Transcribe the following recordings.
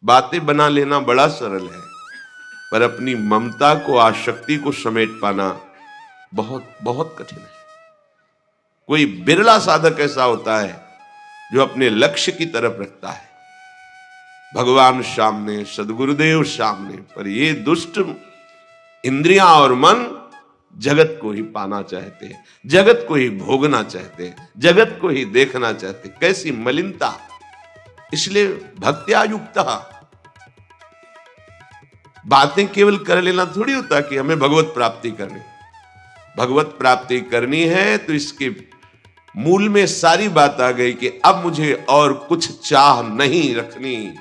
बातें बना लेना बड़ा सरल है, पर अपनी ममता को, आसक्ति को समेट पाना बहुत बहुत कठिन है। कोई बिरला साधक ऐसा होता है जो अपने लक्ष्य की तरफ रखता है, भगवान सामने, सदगुरुदेव सामने, पर ये दुष्ट इंद्रियां और मन जगत को ही पाना चाहते हैं, जगत को ही भोगना चाहते हैं, जगत को ही देखना चाहते हैं। कैसी मलिनता! इसलिए भक्त्या युक्ता, बातें केवल कर लेना थोड़ी होता कि हमें भगवत प्राप्ति करनी। भगवत प्राप्ति करनी है तो इसके मूल में सारी बात आ गई कि अब मुझे और कुछ चाह नहीं रखनी,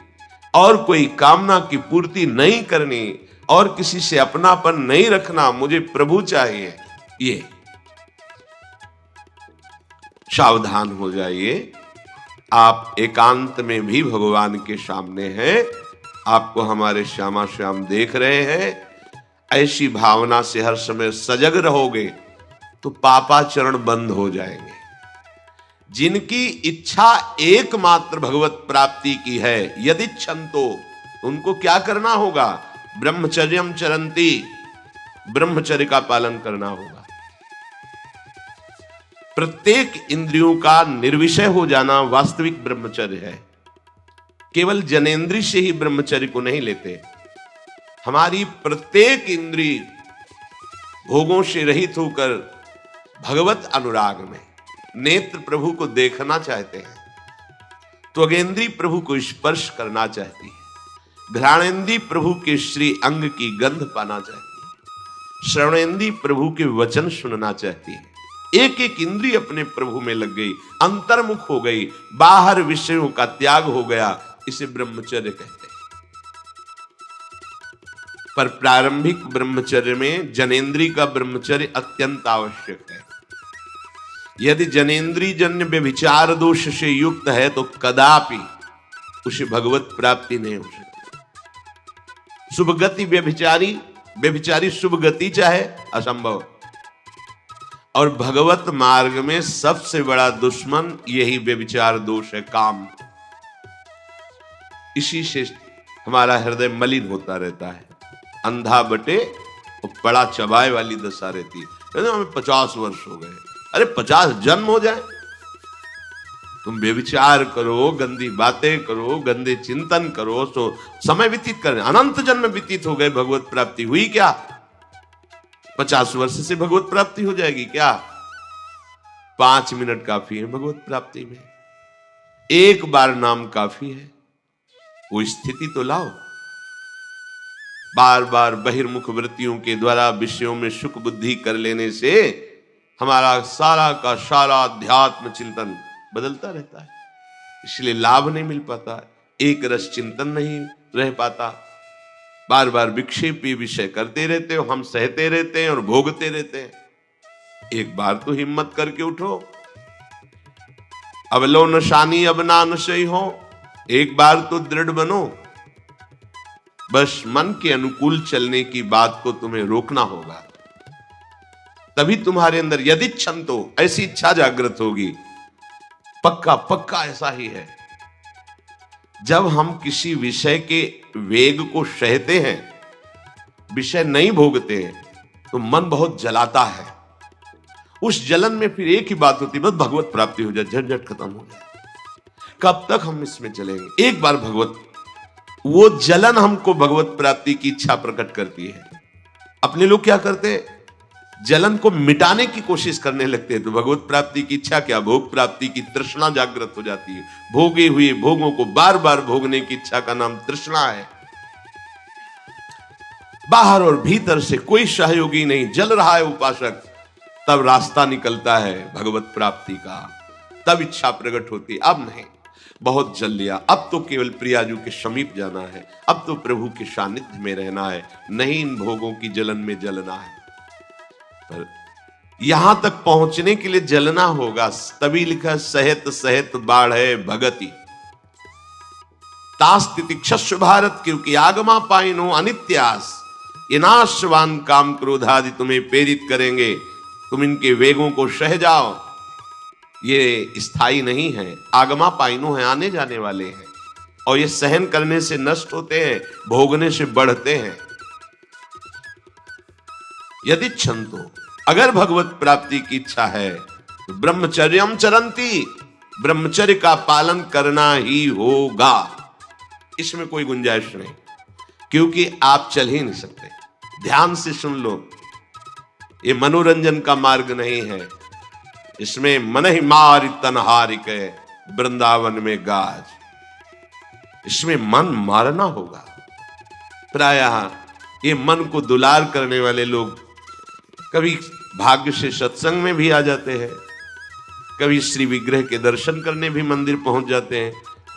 और कोई कामना की पूर्ति नहीं करनी, और किसी से अपनापन नहीं रखना, मुझे प्रभु चाहिए। ये सावधान हो जाइए, आप एकांत में भी भगवान के सामने हैं, आपको हमारे श्यामा श्याम देख रहे हैं। ऐसी भावना से हर समय सजग रहोगे तो पापाचरण बंद हो जाएंगे। जिनकी इच्छा एकमात्र भगवत प्राप्ति की है, यदि छंतो, उनको क्या करना होगा? ब्रह्मचर्यम चरंती, ब्रह्मचर्य का पालन करना होगा। प्रत्येक इंद्रियों का निर्विषय हो जाना वास्तविक ब्रह्मचर्य है। केवल जनेंद्रिय से ही ब्रह्मचर्य को नहीं लेते। हमारी प्रत्येक इंद्रिय भोगों से रहित होकर भगवत अनुराग में, नेत्र प्रभु को देखना चाहते हैं, त्वगेंद्री प्रभु को स्पर्श करना चाहती है, घ्राणेंद्री प्रभु के श्री अंग की गंध पाना चाहती है, श्रवणेंद्री प्रभु के वचन सुनना चाहती है। एक एक इंद्रिय अपने प्रभु में लग गई, अंतर्मुख हो गई, बाहर विषयों का त्याग हो गया। इसे ब्रह्मचर्य कहते हैं। पर प्रारंभिक ब्रह्मचर्य में जनेंद्रिय का ब्रह्मचर्य अत्यंत आवश्यक है। यदि जनेंद्रिय जन्य व्यभिचार दोष से युक्त है तो कदापि उसे भगवत प्राप्ति नहीं हो सकती। शुभ गति व्यभिचारी शुभ गति चाहे, असंभव। और भगवत मार्ग में सबसे बड़ा दुश्मन यही व्यभिचार दोष है, काम। इसी से हमारा हृदय मलिन होता रहता है, अंधा बटे और बड़ा चबाए वाली दशा रहती है। हमें 50 वर्ष हो गए, अरे 50 जन्म हो जाए, तुम व्यभिचार करो, गंदी बातें करो, गंदे चिंतन करो, तो समय व्यतीत करें। अनंत जन्म व्यतीत हो गए, भगवत प्राप्ति हुई क्या? 50 वर्ष से भगवत प्राप्ति हो जाएगी क्या? 5 मिनट काफी है भगवत प्राप्ति में, एक बार नाम काफी है। वो स्थिति तो लाओ। बार बार बहिर्मुख वृत्तियों के द्वारा विषयों में सुख बुद्धि कर लेने से हमारा सारा का सारा अध्यात्म चिंतन बदलता रहता है, इसलिए लाभ नहीं मिल पाता, एक रस चिंतन नहीं रह पाता। बार बार विक्षेपी विषय करते रहते हो, हम सहते रहते हैं और भोगते रहते हैं। एक बार तो हिम्मत करके उठो, अब लो नशानी अब ना नशई हो, एक बार तो दृढ़ बनो। बस मन के अनुकूल चलने की बात को तुम्हें रोकना होगा, तभी तुम्हारे अंदर यदि छंतो, ऐसी इच्छा जागृत होगी। पक्का पक्का ऐसा ही है। जब हम किसी विषय के वेग को सहते हैं, विषय नहीं भोगते हैं, तो मन बहुत जलाता है। उस जलन में फिर एक ही बात होती है, बस भगवत प्राप्ति हो जाए, झंझट खत्म हो जाए। कब तक हम इसमें चलेंगे? एक बार भगवत, वो जलन हमको भगवत प्राप्ति की इच्छा प्रकट करती है। अपने लोग क्या करते हैं? जलन को मिटाने की कोशिश करने लगते हैं, तो भगवत प्राप्ति की इच्छा क्या, भोग प्राप्ति की तृष्णा जागृत हो जाती है। भोगे हुए भोगों को बार बार भोगने की इच्छा का नाम तृष्णा है। बाहर और भीतर से कोई सहयोगी नहीं, जल रहा है उपासक, तब रास्ता निकलता है भगवत प्राप्ति का, तब इच्छा प्रकट होती है। अब नहीं, बहुत जल लिया, अब तो केवल प्रियाजू के समीप जाना है, अब तो प्रभु के सानिध्य में रहना है, नहीं इन भोगों की जलन में जलना है। पर यहां तक पहुंचने के लिए जलना होगा, तभी लिखा सहित सहित बाढ़े भगति तास्तितिक्षस्व भारत, क्योंकि आगमा पाइनो अनित्यास, ये नाशवान काम क्रोधादि तुम्हें प्रेरित करेंगे, तुम इनके वेगों को सह जाओ। ये स्थायी नहीं है, आगमा पाइनो है, आने जाने वाले हैं। और ये सहन करने से नष्ट होते हैं, भोगने से बढ़ते हैं। यदि छंतो, अगर भगवत प्राप्ति की इच्छा है तो ब्रह्मचर्यम चरंती, ब्रह्मचर्य का पालन करना ही होगा, इसमें कोई गुंजाइश नहीं, क्योंकि आप चल ही नहीं सकते। ध्यान से सुन लो, ये मनोरंजन का मार्ग नहीं है, इसमें मन ही मारी तनहारिक वृंदावन में गाज, इसमें मन मारना होगा। प्रायः ये मन को दुलार करने वाले लोग कभी भाग्य से सत्संग में भी आ जाते हैं, कभी श्री विग्रह के दर्शन करने भी मंदिर पहुंच जाते हैं,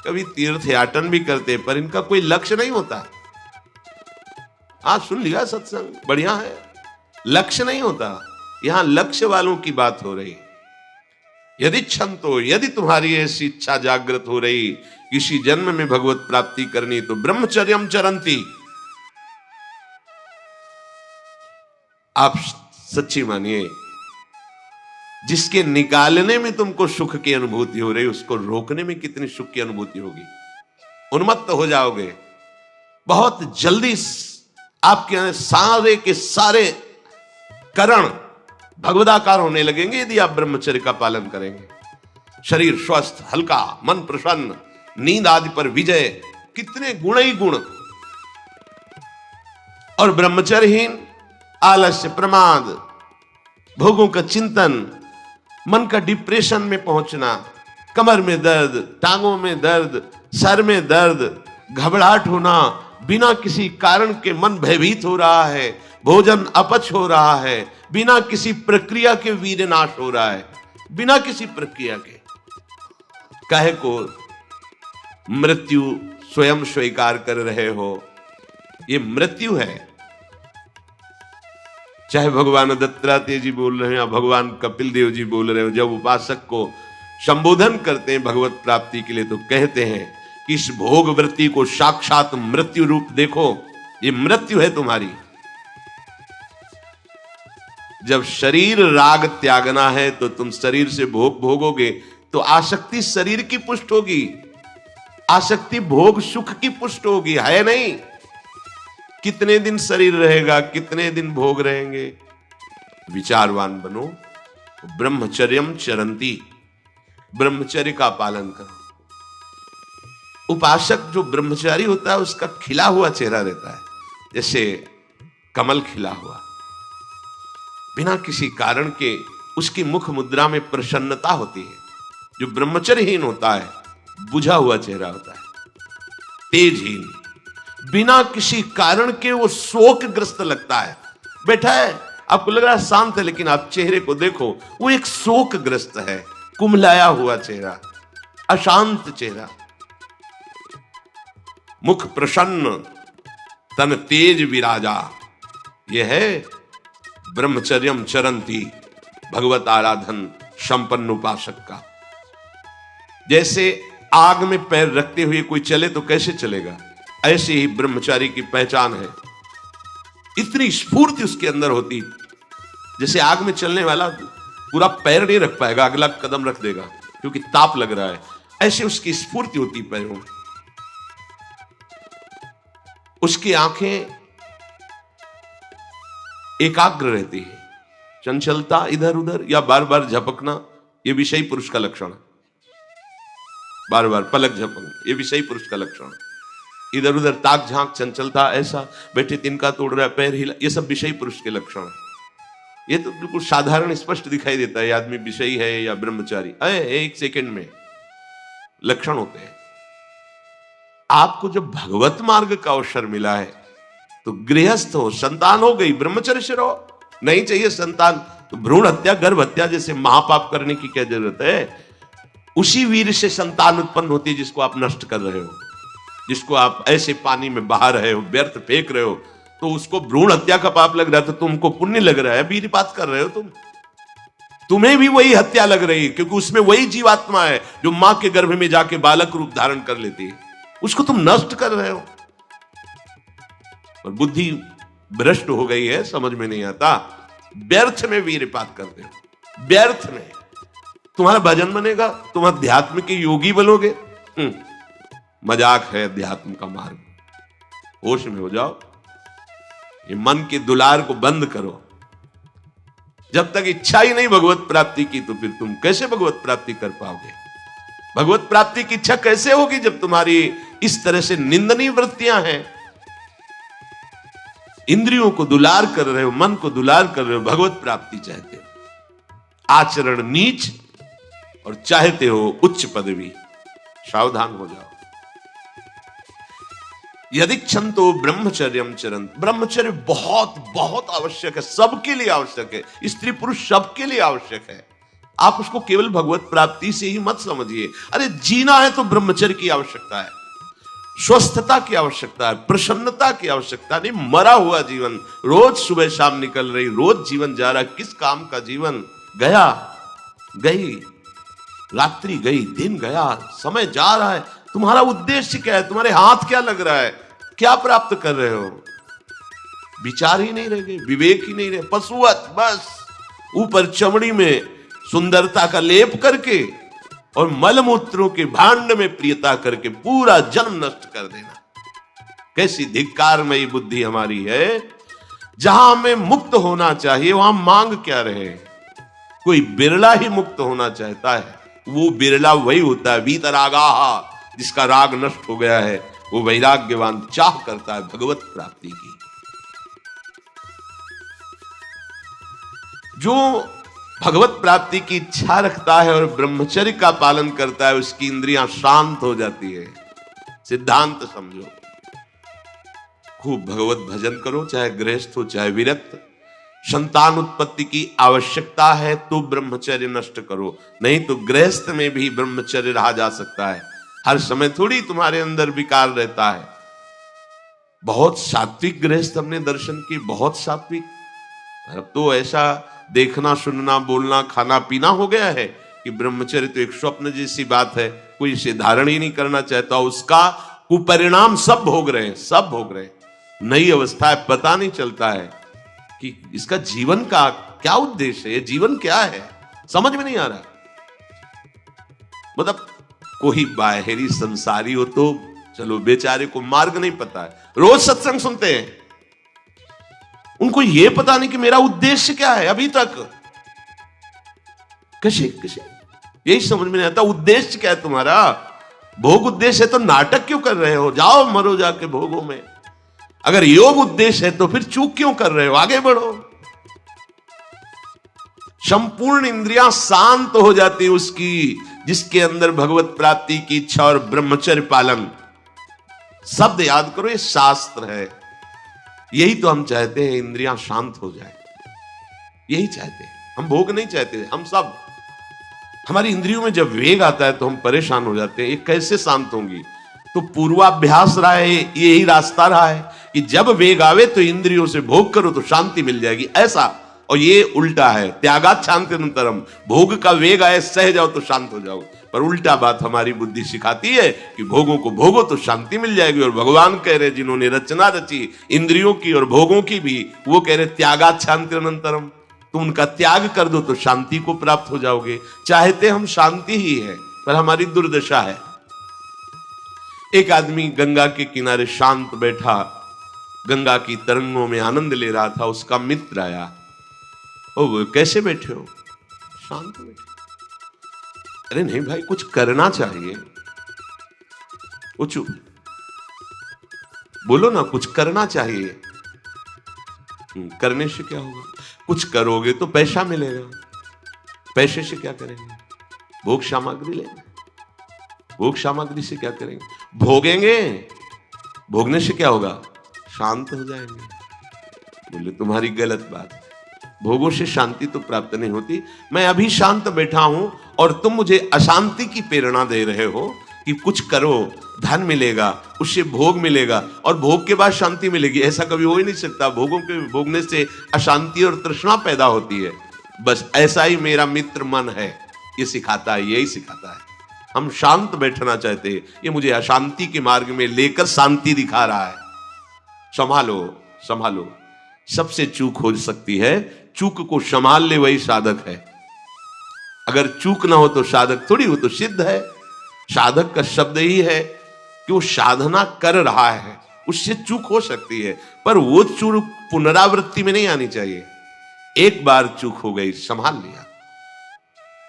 कभी तीर्थ याटन भी करते हैं, पर इनका कोई लक्ष्य नहीं होता। आज सुन लिया सत्संग, बढ़िया है, लक्ष्य नहीं होता। यहां लक्ष्य वालों की बात हो रही। यदि छंतो, यदि तुम्हारी ऐसी इच्छा जागृत हो रही किसी जन्म में भगवत प्राप्ति करनी, तो ब्रह्मचर्यम चरंती, आप सच्ची मानिए, जिसके निकालने में तुमको सुख की अनुभूति हो रही, उसको रोकने में कितनी सुख की अनुभूति होगी। उन्मत्त हो जाओगे, बहुत जल्दी आपके सारे के सारे करण भगवदाकार होने लगेंगे यदि आप ब्रह्मचर्य का पालन करेंगे। शरीर स्वस्थ, हल्का, मन प्रसन्न, नींद आदि पर विजय, कितने गुण ही गुण। और ब्रह्मचर्यहीन आलस्य, प्रमाद, भोगों का चिंतन, मन का डिप्रेशन में पहुंचना, कमर में दर्द, टांगों में दर्द, सर में दर्द, घबराहट होना, बिना किसी कारण के मन भयभीत हो रहा है, भोजन अपच हो रहा है, बिना किसी प्रक्रिया के वीर्य नाश हो रहा है, बिना किसी प्रक्रिया के। काहे को मृत्यु स्वयं स्वीकार कर रहे हो, ये मृत्यु है। चाहे भगवान दत्तात्रेय जी बोल रहे हैं या भगवान कपिल देव जी बोल रहे हो, जब उपासक को संबोधन करते हैं भगवत प्राप्ति के लिए, तो कहते हैं कि इस भोग वृत्ति को साक्षात मृत्यु रूप देखो, ये मृत्यु है तुम्हारी। जब शरीर राग त्यागना है तो तुम शरीर से भोग भोगोगे, तो आसक्ति शरीर की पुष्ट होगी, आसक्ति भोग सुख की पुष्ट होगी, है नहीं। कितने दिन शरीर रहेगा, कितने दिन भोग रहेंगे। विचारवान बनो, ब्रह्मचर्यम चरंती, ब्रह्मचर्य का पालन करो। उपासक जो ब्रह्मचारी होता है उसका खिला हुआ चेहरा रहता है, जैसे कमल खिला हुआ, बिना किसी कारण के उसकी मुख मुद्रा में प्रसन्नता होती है। जो ब्रह्मचर्यहीन होता है बुझा हुआ चेहरा होता है, तेजहीन, बिना किसी कारण के वो शोकग्रस्त लगता है। बैठा है, आपको लग रहा है शांत है, लेकिन आप चेहरे को देखो, वो एक शोकग्रस्त है, कुम्हलाया हुआ चेहरा, अशांत चेहरा, मुख प्रसन्न, तन तेज विराजा। यह है ब्रह्मचर्यम चरंती, भगवत आराधन संपन्न उपासक का। जैसे आग में पैर रखते हुए कोई चले तो कैसे चलेगा, ऐसे ही ब्रह्मचारी की पहचान है। इतनी स्फूर्ति उसके अंदर होती, जैसे आग में चलने वाला पूरा पैर नहीं रख पाएगा, अगला कदम रख देगा क्योंकि ताप लग रहा है, ऐसे उसकी स्फूर्ति होती पैरों में। उसकी आंखें एकाग्र रहती है, चंचलता इधर उधर या बार बार झपकना यह विषयी पुरुष का लक्षण है। बार बार पलक झपकना यह विषयी पुरुष का लक्षण है। इधर उधर ताक झांक, चंचलता, ऐसा बैठे तिनका तोड़ रहा है, पैर हिला, ये सब विषयी पुरुष के लक्षण है। ये तो बिल्कुल साधारण स्पष्ट दिखाई देता है आदमी विषयी है या ब्रह्मचारी है, एक सेकंड में लक्षण होते हैं। आपको जब भगवत मार्ग का अवसर मिला है तो गृहस्थ हो, संतान हो गई, ब्रह्मचर्य से रहो। नहीं चाहिए संतान तो भ्रूण हत्या, गर्भ हत्या जैसे महापाप करने की क्या जरूरत है। उसी वीर से संतान उत्पन्न होती है जिसको आप नष्ट कर रहे हो, जिसको आप ऐसे पानी में बहा रहे हो, व्यर्थ फेंक रहे हो, तो उसको भ्रूण हत्या का पाप लग रहा है, तो तुमको पुण्य लग रहा है, वीरपात कर रहे हो तुम्हें भी वही हत्या लग रही है, क्योंकि उसमें वही जीवात्मा है जो मां के गर्भ में जाके बालक रूप धारण कर लेती है, उसको तुम नष्ट कर रहे हो। और बुद्धि भ्रष्ट हो गई है, समझ में नहीं आता, व्यर्थ में वीरपात करते हो, व्यर्थ में। तुम्हारा भजन बनेगा, तुम अध्यात्म के योगी बनोगे, मजाक है अध्यात्म का मार्ग। होश में हो जाओ, ये मन के दुलार को बंद करो। जब तक इच्छा ही नहीं भगवत प्राप्ति की तो फिर तुम कैसे भगवत प्राप्ति कर पाओगे? भगवत प्राप्ति की इच्छा कैसे होगी जब तुम्हारी इस तरह से निंदनीय वृत्तियां हैं? इंद्रियों को दुलार कर रहे हो, मन को दुलार कर रहे हो, भगवत प्राप्ति चाहते हो, आचरण नीच और चाहते हो उच्च पदवी। सावधान हो जाओ। यदि क्षंतो ब्रह्मचर्यम चरन, ब्रह्मचर्य बहुत बहुत आवश्यक है, सबके लिए आवश्यक है, स्त्री पुरुष सबके लिए आवश्यक है। आप उसको केवल भगवत प्राप्ति से ही मत समझिए। अरे जीना है तो ब्रह्मचर्य की आवश्यकता है, स्वस्थता की आवश्यकता है, प्रसन्नता की आवश्यकता नहीं। मरा हुआ जीवन, रोज सुबह शाम निकल रही, रोज जीवन जा रहा, किस काम का जीवन? गया गई, रात्रि गई, दिन गया, समय जा रहा है। तुम्हारा उद्देश्य क्या है? तुम्हारे हाथ क्या लग रहा है? क्या प्राप्त कर रहे हो? विचार ही नहीं रह गए, विवेक ही नहीं रहे, पशुवत बस ऊपर चमड़ी में सुंदरता का लेप करके और मलमूत्रों के भांड में प्रियता करके पूरा जन्म नष्ट कर देना। कैसी धिक्कारमयी बुद्धि हमारी है। जहां हमें मुक्त होना चाहिए वहां मांग क्या रहे? कोई बिरला ही मुक्त होना चाहता है, वो बिरला वही होता है वीतरागाहा, जिसका राग नष्ट हो गया है, वो वैराग्यवान चाह करता है भगवत प्राप्ति की। जो भगवत प्राप्ति की इच्छा रखता है और ब्रह्मचर्य का पालन करता है, उसकी इंद्रियां शांत हो जाती है। सिद्धांत समझो, खूब भगवत भजन करो, चाहे गृहस्थ हो चाहे विरक्त। संतान उत्पत्ति की आवश्यकता है तो ब्रह्मचर्य नष्ट करो, नहीं तो गृहस्थ में भी ब्रह्मचर्य रहा जा सकता है। हर समय थोड़ी तुम्हारे अंदर विकार रहता है। बहुत सात्विक गृहस्थ हमने दर्शन की, बहुत सात्विक। अब तो ऐसा देखना सुनना बोलना खाना पीना हो गया है कि ब्रह्मचर्य तो एक स्वप्न जैसी बात है, कोई इसे धारण ही नहीं करना चाहता। उसका कुपरिणाम सब भोग रहे हैं, सब भोग रहे हैं। नई अवस्था है, पता नहीं चलता है कि इसका जीवन का क्या उद्देश्य है, जीवन क्या है, समझ में नहीं आ रहा। मतलब कोई बाहरी संसारी हो तो चलो, बेचारे को मार्ग नहीं पता है, रोज सत्संग सुनते हैं, उनको यह पता नहीं कि मेरा उद्देश्य क्या है। अभी तक कैसे यही समझ में नहीं आता, उद्देश्य क्या है तुम्हारा? भोग उद्देश्य है तो नाटक क्यों कर रहे हो? जाओ मरो जाके भोगों में। अगर योग उद्देश्य है तो फिर चूक क्यों कर रहे हो? आगे बढ़ो। संपूर्ण इंद्रियां शांत हो जाती है उसकी जिसके अंदर भगवत प्राप्ति की इच्छा और ब्रह्मचर्य पालन। शब्द याद करो, ये शास्त्र है। यही तो हम चाहते हैं, इंद्रियां शांत हो जाए, यही चाहते हैं हम। भोग नहीं चाहते हम सब। हमारी इंद्रियों में जब वेग आता है तो हम परेशान हो जाते हैं, ये कैसे शांत होंगी? तो पूर्वाभ्यास रहा है, यही रास्ता रहा है कि जब वेग आवे तो इंद्रियों से भोग करो तो शांति मिल जाएगी, ऐसा। और ये उल्टा है, त्यागात शांतिरंतरम। भोग का वेग आए, सह जाओ तो शांत हो जाओ। पर उल्टा बात हमारी बुद्धि सिखाती है कि भोगों को भोगो तो शांति मिल जाएगी। और भगवान कह रहे, जिन्होंने रचना रची इंद्रियों की और भोगों की भी, वो कह रहे त्यागात शांतिरंतरम। तुम उनका त्याग कर दो तो शांति को प्राप्त हो जाओगे। चाहते हम शांति ही है, पर हमारी दुर्दशा है। एक आदमी गंगा के किनारे शांत बैठा, गंगा की तरंगों में आनंद ले रहा था। उसका मित्र आया, ओ कैसे बैठे हो? शांत बैठे। अरे नहीं भाई, कुछ करना चाहिए। वो चुप, बोलो ना, कुछ करना चाहिए। करने से क्या होगा? कुछ करोगे तो पैसा मिलेगा। पैसे से क्या करेंगे? भोग सामग्री लेंगे। भोग सामग्री से क्या करेंगे? भोगेंगे। भोगने से क्या होगा? शांत हो जाएंगे। बोले तुम्हारी गलत बात है, भोगों से शांति तो प्राप्त नहीं होती। मैं अभी शांत बैठा हूं और तुम मुझे अशांति की प्रेरणा दे रहे हो कि कुछ करो, धन मिलेगा, उससे भोग मिलेगा और भोग के बाद शांति मिलेगी। ऐसा कभी हो ही नहीं सकता। भोगों के भोगने से अशांति और तृष्णा पैदा होती है। बस ऐसा ही मेरा मित्र मन है, ये सिखाता है, यही सिखाता है। हम शांत बैठना चाहते हैं, ये मुझे अशांति के मार्ग में लेकर शांति दिखा रहा है। संभालो संभालो। सबसे चूक हो सकती है, चूक को संभाल ले वही साधक है। अगर चूक ना हो तो साधक थोड़ी, हो तो सिद्ध है। साधक का शब्द ही है कि वो साधना कर रहा है, उससे चूक हो सकती है, पर वो चूक पुनरावृत्ति में नहीं आनी चाहिए। एक बार चूक हो गई, संभाल लिया।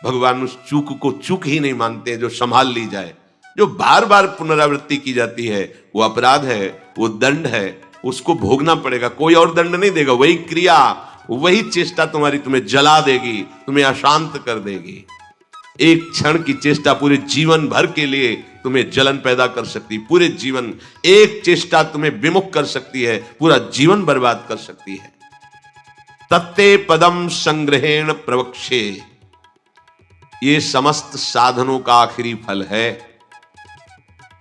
भगवान उस चूक को चूक ही नहीं मानते जो संभाल ली जाए। जो बार बार पुनरावृत्ति की जाती है वो अपराध है, वो दंड है, उसको भोगना पड़ेगा। कोई और दंड नहीं देगा, वही क्रिया, वही चेष्टा तुम्हारी तुम्हें जला देगी, तुम्हें अशांत कर देगी। एक क्षण की चेष्टा पूरे जीवन भर के लिए तुम्हें जलन पैदा कर सकती, पूरे जीवन। एक चेष्टा तुम्हें विमुख कर सकती है, पूरा जीवन बर्बाद कर सकती है। तत्ते पदम संग्रहेण प्रवक्षे, ये समस्त साधनों का आखिरी फल है।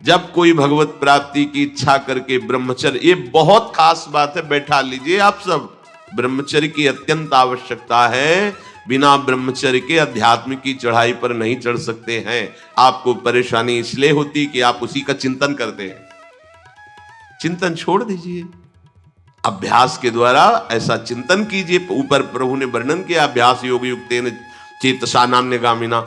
जब कोई भगवत प्राप्ति की इच्छा करके ब्रह्मचर्य, ये बहुत खास बात है, बैठा लीजिए आप सब, ब्रह्मचर्य की अत्यंत आवश्यकता है। बिना ब्रह्मचर्य के अध्यात्म की चढ़ाई पर नहीं चढ़ सकते हैं। आपको परेशानी इसलिए होती कि आप उसी का चिंतन करते हैं। चिंतन छोड़ दीजिए, अभ्यास के द्वारा ऐसा चिंतन कीजिए। ऊपर प्रभु ने वर्णन किया, अभ्यास योग युक्तेन चेतसा नान्यगामिना।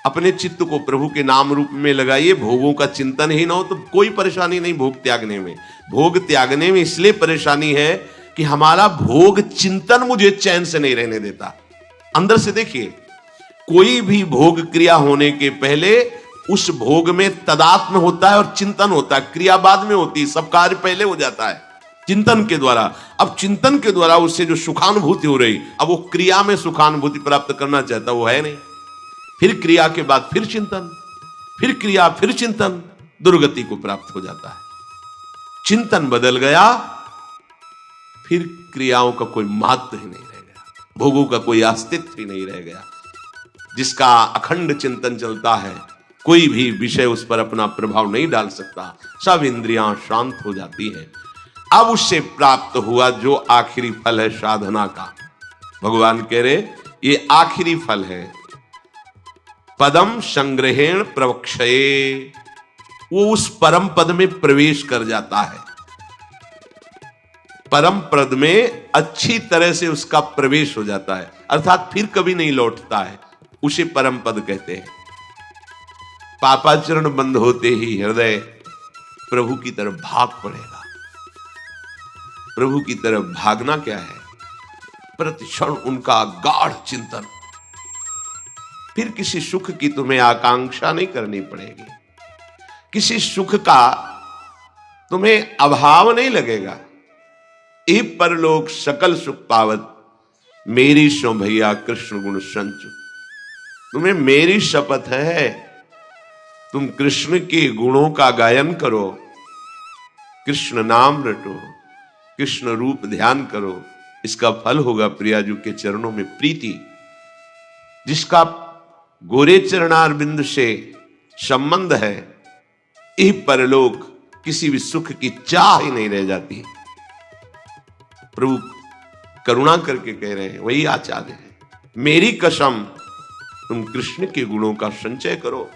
अपने चित्त को प्रभु के नाम रूप में लगाइए। भोगों का चिंतन ही ना हो तो कोई परेशानी नहीं भोग त्यागने में। भोग त्यागने में इसलिए परेशानी है कि हमारा भोग चिंतन मुझे चैन से नहीं रहने देता। अंदर से देखिए, कोई भी भोग क्रिया होने के पहले उस भोग में तदात्म होता है और चिंतन होता है। क्रिया बाद में होती है, सब कार्य पहले हो जाता है चिंतन के द्वारा। अब चिंतन के द्वारा उससे जो सुखानुभूति हो रही, अब वो क्रिया में सुखानुभूति प्राप्त करना चाहता, वो है नहीं। फिर क्रिया के बाद फिर चिंतन, फिर क्रिया, फिर चिंतन, दुर्गति को प्राप्त हो जाता है। चिंतन बदल गया, फिर क्रियाओं का कोई महत्व ही नहीं रह गया, भोगों का कोई अस्तित्व ही नहीं रह गया। जिसका अखंड चिंतन चलता है, कोई भी विषय उस पर अपना प्रभाव नहीं डाल सकता, सब इंद्रियां शांत हो जाती हैं। अब उससे प्राप्त हुआ जो आखिरी फल है साधना का, भगवान कह रहे ये आखिरी फल है। पदम संग्रहेण प्रवक्षये, वो उस परम पद में प्रवेश कर जाता है। परम पद में अच्छी तरह से उसका प्रवेश हो जाता है, अर्थात फिर कभी नहीं लौटता है। उसे परम पद कहते हैं। पापाचरण बंद होते ही हृदय प्रभु की तरफ भाग पड़ेगा। प्रभु की तरफ भागना क्या है? प्रतिक्षण उनका गाढ़ चिंतन। फिर किसी सुख की तुम्हें आकांक्षा नहीं करनी पड़ेगी, किसी सुख का तुम्हें अभाव नहीं लगेगा। ए परलोक सकल सुख पावत, मेरी सो भैया कृष्ण गुण संचु। तुम्हें मेरी शपथ है, तुम कृष्ण के गुणों का गायन करो, कृष्ण नाम रटो, कृष्ण रूप ध्यान करो। इसका फल होगा प्रियाजू के चरणों में प्रीति। जिसका गोरे चरणारविंद से संबंध है, यह परलोक किसी भी सुख की चाह ही नहीं रह जाती। प्रभु करुणा करके कह रहे हैं, वही आचार्य है, मेरी कसम तुम कृष्ण के गुणों का संचय करो,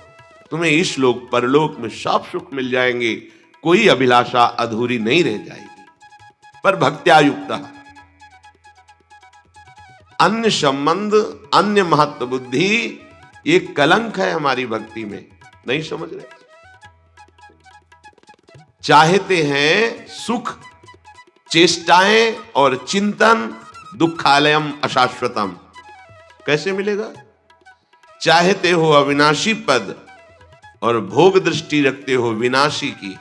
तुम्हें इस लोक परलोक में सब सुख मिल जाएंगे, कोई अभिलाषा अधूरी नहीं रह जाएगी। पर भक्त्या युक्त, अन्य संबंध, अन्य महत्व बुद्धि, ये कलंक है हमारी भक्ति में। नहीं समझ रहे? चाहते हैं सुख, चेष्टाएं और चिंतन, दुखालयम अशाश्वतम। कैसे मिलेगा? चाहते हो अविनाशी पद और भोग दृष्टि रखते हो विनाशी की,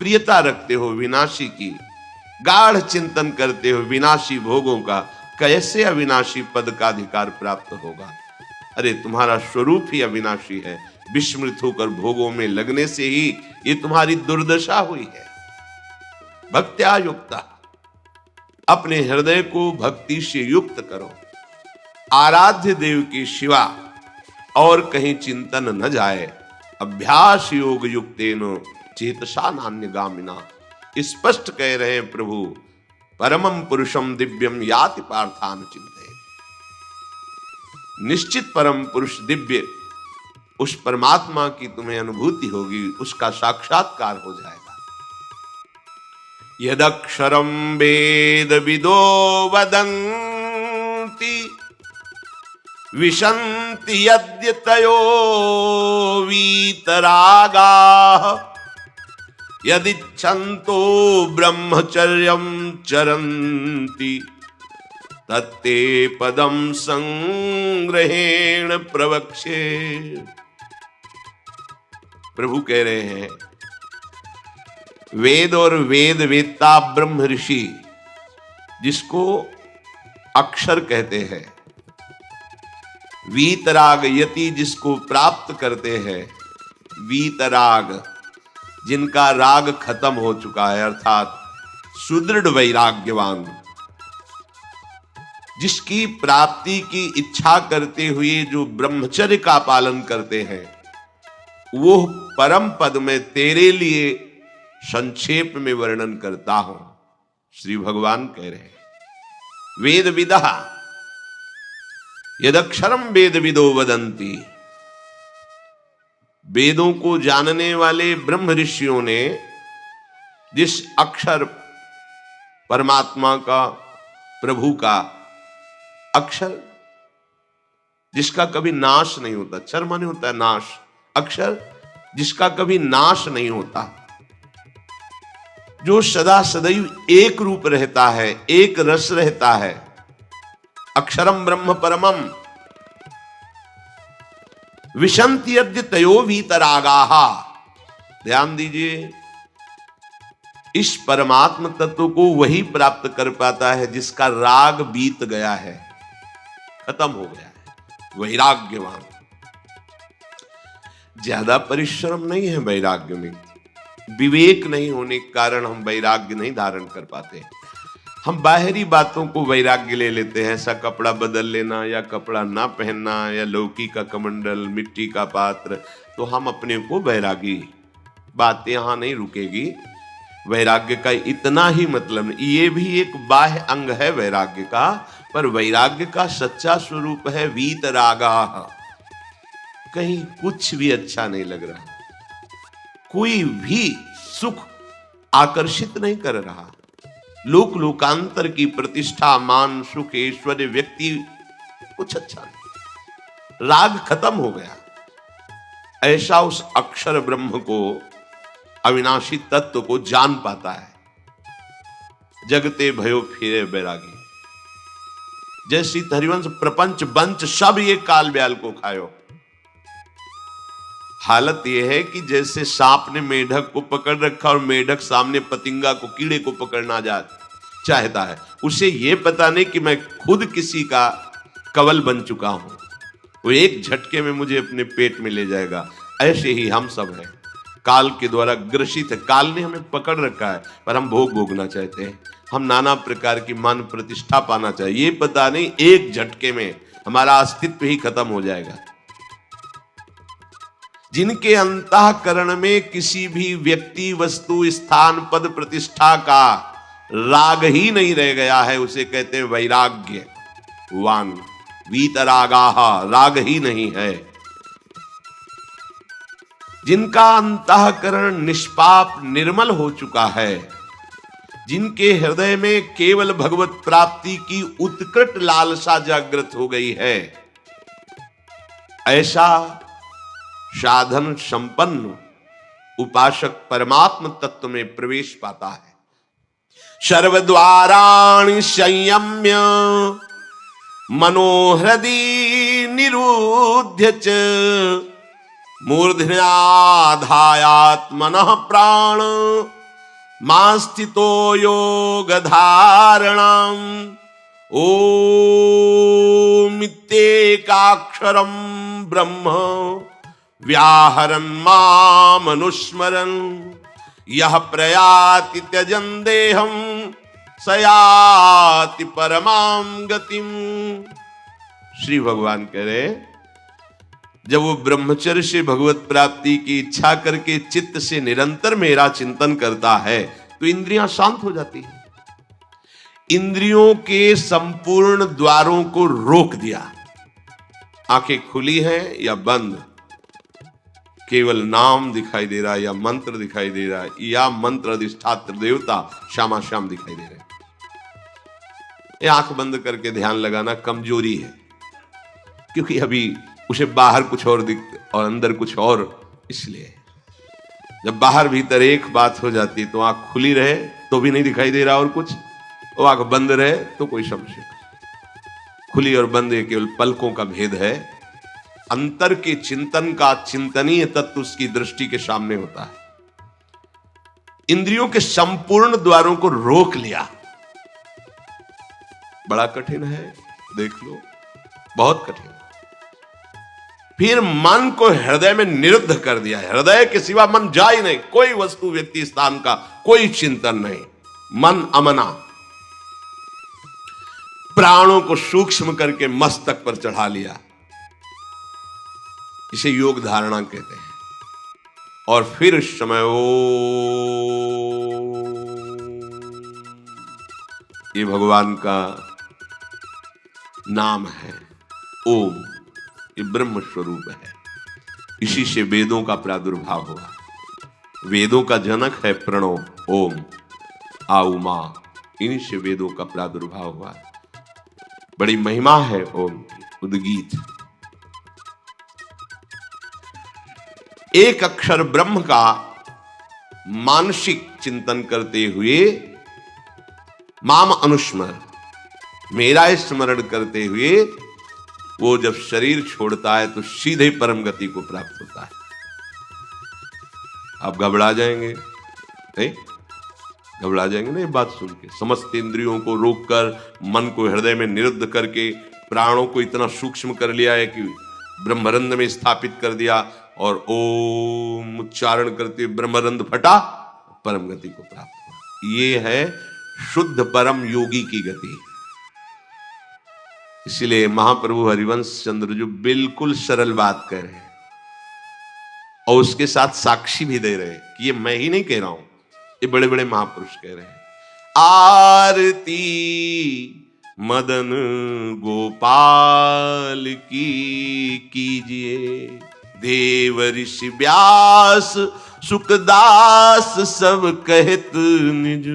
प्रियता रखते हो विनाशी की, गाढ़ चिंतन करते हो विनाशी भोगों का, कैसे अविनाशी पद का अधिकार प्राप्त होगा? अरे तुम्हारा स्वरूप ही अविनाशी है। विस्मृत होकर भोगों में लगने से ही ये तुम्हारी दुर्दशा हुई है। भक्त्या युक्ता, अपने हृदय को भक्ति से युक्त करो। आराध्य देव की शिवा और कहीं चिंतन न जाए। अभ्यास योग युक्तेनो चेतसा नान्यगामिना। स्पष्ट कह रहे हैं प्रभु, परमं पुरुषम दिव्यम याति पार्थान चिंते। निश्चित परम पुरुष दिव्य, उस परमात्मा की तुम्हें अनुभूति होगी, उसका साक्षात्कार हो जाएगा। यदक्षरम वेद विदो वदन्ति, विशन्ति यद्यतयो वीतरागाः, यदिच्छन्तो ब्रह्मचर्यं चरन्ति तत्ते पदम संग्रहेण प्रवक्षे। प्रभु कह रहे हैं, वेद और वेद वेत्ता ब्रह्म ऋषि जिसको अक्षर कहते हैं, वीतराग यति जिसको प्राप्त करते हैं, वीतराग जिनका राग खत्म हो चुका है, अर्थात सुदृढ़ वैराग्यवान, जिसकी प्राप्ति की इच्छा करते हुए जो ब्रह्मचर्य का पालन करते हैं, वो परम पद में तेरे लिए संक्षेप में वर्णन करता हूं। श्री भगवान कह रहे हैं, वेद विदः यदक्षरम वेद विदो वदंती। वेदों को जानने वाले ब्रह्म ऋषियों ने जिस अक्षर परमात्मा का, प्रभु का अक्षर जिसका कभी नाश नहीं होता, क्षर माने होता है नाश, अक्षर जिसका कभी नाश नहीं होता, जो सदा सदैव एक रूप रहता है, एक रस रहता है, अक्षरम ब्रह्म परमम विशंति यद्य तयो वीतरागाहा। ध्यान दीजिए, इस परमात्म तत्व को वही प्राप्त कर पाता है जिसका राग बीत गया है, खत्म हो गया है, वैराग्यवान। ज्यादा परिश्रम नहीं है वैराग्य में, विवेक नहीं होने के कारण हम वैराग्य नहीं धारण कर पाते। हम बाहरी बातों को वैराग्य ले लेते हैं, ऐसा कपड़ा बदल लेना या कपड़ा ना पहनना या लौकी का कमंडल, मिट्टी का पात्र, तो हम अपने को वैरागी। बात यहां नहीं रुकेगी, वैराग्य का इतना ही मतलब नहीं, ये भी एक बाह्य अंग है वैराग्य का, पर वैराग्य का सच्चा स्वरूप है वीतरागा। कहीं कुछ भी अच्छा नहीं लग रहा, कोई भी सुख आकर्षित नहीं कर रहा, लोक लोकांतर की प्रतिष्ठा, मान, सुख, ऐश्वर्य, व्यक्ति कुछ अच्छा नहीं, राग खत्म हो गया। ऐसा उस अक्षर ब्रह्म को, अविनाशी तत्व को जान पाता है। जगते भयो फिरे बैरागी, जैसी हरिवंश प्रपंच बंच सब ये काल ब्याल को खायो। हालत यह है कि जैसे सांप ने मेढक को पकड़ रखा और मेढक सामने पतिंगा को, कीड़े को पकड़ना चाहता है, उसे यह पता नहीं कि मैं खुद किसी का कवल बन चुका हूं, वो एक झटके में मुझे अपने पेट में ले जाएगा। ऐसे ही हम सब हैं, काल के द्वारा ग्रसित है, काल ने हमें पकड़ रखा है, पर हम भोग भोगना चाहते हैं, हम नाना प्रकार की मान प्रतिष्ठा पाना चाहिए, ये पता नहीं एक झटके में हमारा अस्तित्व ही खत्म हो जाएगा। जिनके अंतःकरण में किसी भी व्यक्ति, वस्तु, स्थान, पद, प्रतिष्ठा का राग ही नहीं रह गया है, उसे कहते हैं वैराग्यवान। वीतरागाः, राग ही नहीं है। जिनका अंतःकरण निष्पाप निर्मल हो चुका है, जिनके हृदय में केवल भगवत प्राप्ति की उत्कट लालसा जागृत हो गई है, ऐसा साधन संपन्न उपासक परमात्म तत्व में प्रवेश पाता है। सर्वद्वाराणि संयम्य मनोहृदि निरुध्य च मूर्धन्याधायात्मनः प्राण मास्थितो योग धारणम ओमित्येकाक्षरं ब्रह्म व्याहरन् मामनुस्मरन् यह प्रयाति त्यजन् देहं सयाति परमां गतिम। श्री भगवान कह रहे, जब वो ब्रह्मचर्य से भगवत प्राप्ति की इच्छा करके चित्त से निरंतर मेरा चिंतन करता है तो इंद्रियां शांत हो जाती हैं। इंद्रियों के संपूर्ण द्वारों को रोक दिया, आंखें खुली हैं या बंद, केवल नाम दिखाई दे रहा है या मंत्र दिखाई दे रहा है या मंत्र अधिष्ठात्र देवता श्यामा श्याम दिखाई दे रहे हैं। ये आंख बंद करके ध्यान लगाना कमजोरी है, क्योंकि अभी उसे बाहर कुछ और दिख और अंदर कुछ और, इसलिए जब बाहर भीतर एक बात हो जाती है तो आंख खुली रहे तो भी नहीं दिखाई दे रहा और कुछ, वो आंख बंद रहे तो कोई संशय नहीं। खुली और बंद केवल पलकों का भेद है। अंतर के चिंतन का चिंतनीय तत्व उसकी दृष्टि के सामने होता है। इंद्रियों के संपूर्ण द्वारों को रोक लिया, बड़ा कठिन है, देख लो, बहुत कठिन। फिर मन को हृदय में निरुद्ध कर दिया। हृदय के सिवा मन जा ही नहीं, कोई वस्तु व्यक्ति स्थान का कोई चिंतन नहीं, मन अमना। प्राणों को सूक्ष्म करके मस्तक पर चढ़ा लिया, इसे योग धारणा कहते हैं। और फिर इस समय ये भगवान का नाम है ओम, ये ब्रह्म स्वरूप है। इसी से वेदों का प्रादुर्भाव हुआ। वेदों का जनक है प्रणव ओम आ उमा, इन्हीं से वेदों का प्रादुर्भाव हुआ। बड़ी महिमा है ओम की, उद्गीत। एक अक्षर ब्रह्म का मानसिक चिंतन करते हुए माम अनुस्मर, मेरा स्मरण करते हुए वो जब शरीर छोड़ता है तो सीधे परम गति को प्राप्त होता है। आप घबरा जाएंगे, नहीं घबरा जाएंगे ना ये बात सुन के। समस्त इंद्रियों को रोककर, मन को हृदय में निरुद्ध करके, प्राणों को इतना सूक्ष्म कर लिया है कि ब्रह्मरंध्र में स्थापित कर दिया, और ओम उच्चारण करते ब्रह्मरंध्र फटा, परम गति को प्राप्त हुआ। ये है शुद्ध परम योगी की गति। इसलिए महाप्रभु हरिवंश चंद्र जो बिल्कुल सरल बात कह रहे हैं और उसके साथ साक्षी भी दे रहे हैं कि ये मैं ही नहीं कह रहा हूं, ये बड़े बड़े महापुरुष कह रहे हैं। आरती मदन गोपाल की कीजिए, देव ऋषि व्यास सुखदास सब कहत निज,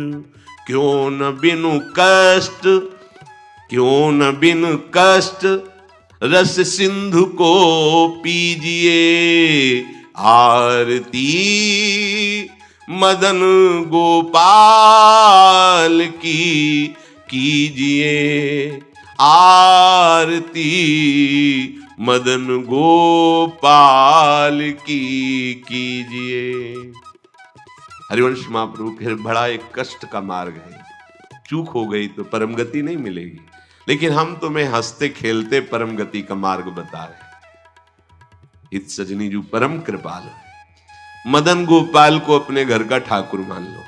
क्यों न बिनु कष्ट, क्यों न बिन कष्ट रस सिंधु को पीजिए। आरती मदन गोपाल की कीजिए, आरती मदन गोपाल की कीजिए। हरिवंश महाप्रभु फिर बड़ा एक कष्ट का मार्ग है। चूक हो गई तो परम गति नहीं मिलेगी, लेकिन हम तुम्हें हंसते खेलते परम गति का मार्ग बता रहे। इत सजनी जो परम कृपाल है। मदन गोपाल को अपने घर का ठाकुर मान लो।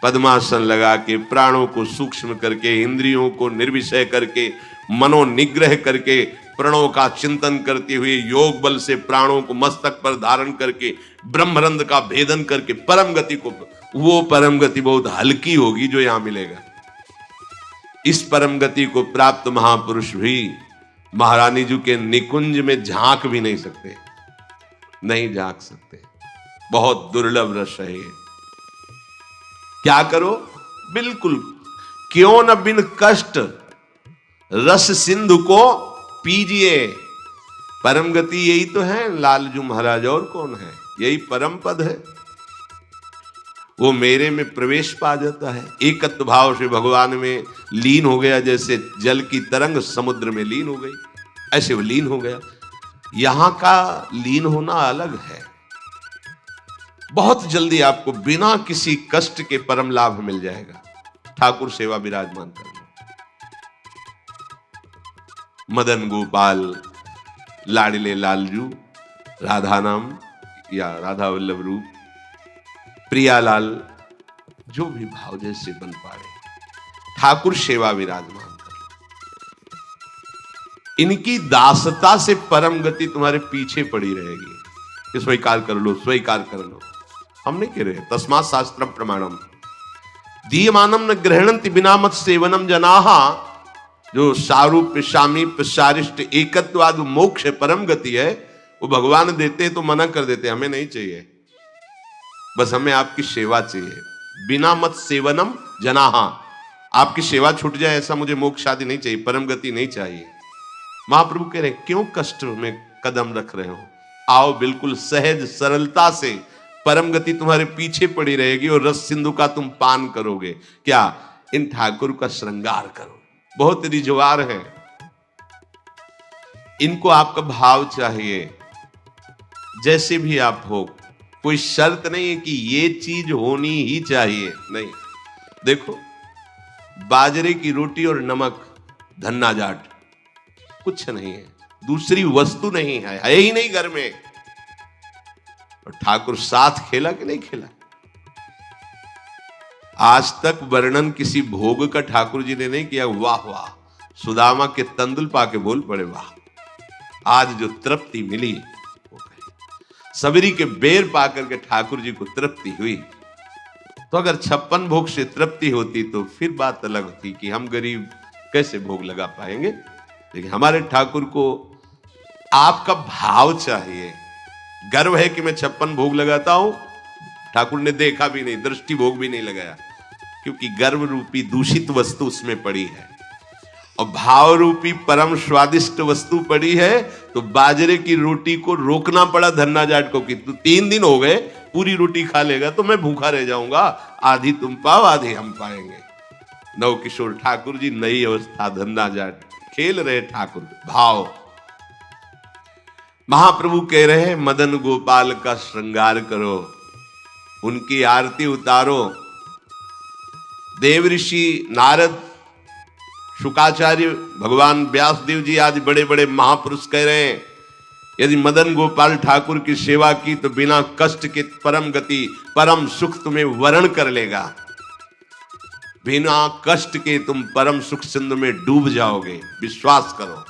पद्मासन लगा के, प्राणों को सूक्ष्म करके, इंद्रियों को निर्विषय करके, मनोनिग्रह करके, प्रणों का चिंतन करते हुए, योग बल से प्राणों को मस्तक पर धारण करके, ब्रह्मरंध्र का भेदन करके परम गति को, वो परम गति बहुत हल्की होगी जो यहां मिलेगा। इस परम गति को प्राप्त महापुरुष भी महारानी जी के निकुंज में झांक भी नहीं सकते, नहीं झांक सकते। बहुत दुर्लभ रस है ये। क्या करो? बिल्कुल, क्यों न बिन कष्ट रस सिंधु को पीजिए। परम गति यही तो है लालजू महाराज, और कौन है? यही परम पद है। वो मेरे में प्रवेश पा जाता है, एकत्व भाव से भगवान में लीन हो गया। जैसे जल की तरंग समुद्र में लीन हो गई, ऐसे वो लीन हो गया। यहां का लीन होना अलग है। बहुत जल्दी आपको बिना किसी कष्ट के परम लाभ मिल जाएगा। ठाकुर सेवा विराजमान कर लो। मदन गोपाल, लाडले लालजू, राधा नाम या राधा वल्लभ रूप, प्रियालाल, जो भी भाव जैसे बन पाए, ठाकुर सेवा विराजमान कर लो। इनकी दासता से परम गति तुम्हारे पीछे पड़ी रहेगी कि स्वीकार कर लो, स्वीकार कर लो। हम नहीं कह रहे। तस्मात् शास्त्रम प्रमाणम दीयमानम न ग्रहणन्ति बिना मत सेवनम जनाहा। जो सारूप्य सामीप्य सारिष्ट एकत्वाद मोक्ष परम गति है, वो भगवान देते तो मना कर देते, हमें नहीं चाहिए, बस हमें आपकी सेवा चाहिए। बिना मत सेवनम जनाहा, आपकी सेवा छूट जाए ऐसा मुझे मोक्ष आदि नहीं चाहिए, परम गति नहीं चाहिए। महाप्रभु कह रहे क्यों कष्ट में कदम रख रहे हो? आओ बिल्कुल सहज सरलता से परम गति तुम्हारे पीछे पड़ी रहेगी और रस सिंधु का तुम पान करोगे। क्या? इन ठाकुर का श्रृंगार करो। बहुत रिजवार है, इनको आपका भाव चाहिए। जैसे भी आप हो, कोई शर्त नहीं है कि ये चीज होनी ही चाहिए, नहीं। देखो, बाजरे की रोटी और नमक, धन्ना जाट, कुछ नहीं है, दूसरी वस्तु नहीं है ही नहीं घर में। और ठाकुर साथ खेला कि नहीं खेला? आज तक वर्णन किसी भोग का ठाकुर जी ने नहीं किया। वाह वाह, सुदामा के तंदुल पाके बोल पड़े वाह, आज जो तृप्ति मिली। सबरी के बेर पाकर के ठाकुर जी को तृप्ति हुई। तो अगर 56 भोग से तृप्ति होती तो फिर बात अलग होती कि हम गरीब कैसे भोग लगा पाएंगे। लेकिन हमारे ठाकुर को आपका भाव चाहिए। गर्व है कि मैं 56 भोग लगाता हूं, ठाकुर ने देखा भी नहीं, दृष्टि भोग भी नहीं लगाया, क्योंकि गर्व रूपी दूषित वस्तु उसमें पड़ी है और भाव रूपी परम स्वादिष्ट वस्तु पड़ी है। तो बाजरे की रोटी को रोकना पड़ा धन्ना जाट को कि तू 3 दिन हो गए पूरी रोटी खा लेगा तो मैं भूखा रह जाऊंगा, आधी तुम पाओ आधी हम पाएंगे। नव किशोर ठाकुर जी, नई अवस्था, धन्ना जाट खेल रहे ठाकुर भाव। महाप्रभु कह रहे हैं मदन गोपाल का श्रृंगार करो, उनकी आरती उतारो। देव ऋषि नारद, शुकाचार्य, भगवान व्यासदेव जी आदि बड़े बड़े महापुरुष कह रहे हैं यदि मदन गोपाल ठाकुर की सेवा की तो बिना कष्ट के परम गति, परम सुख तुम्हें वरण कर लेगा। बिना कष्ट के तुम परम सुख सिंधु में डूब जाओगे, विश्वास करो।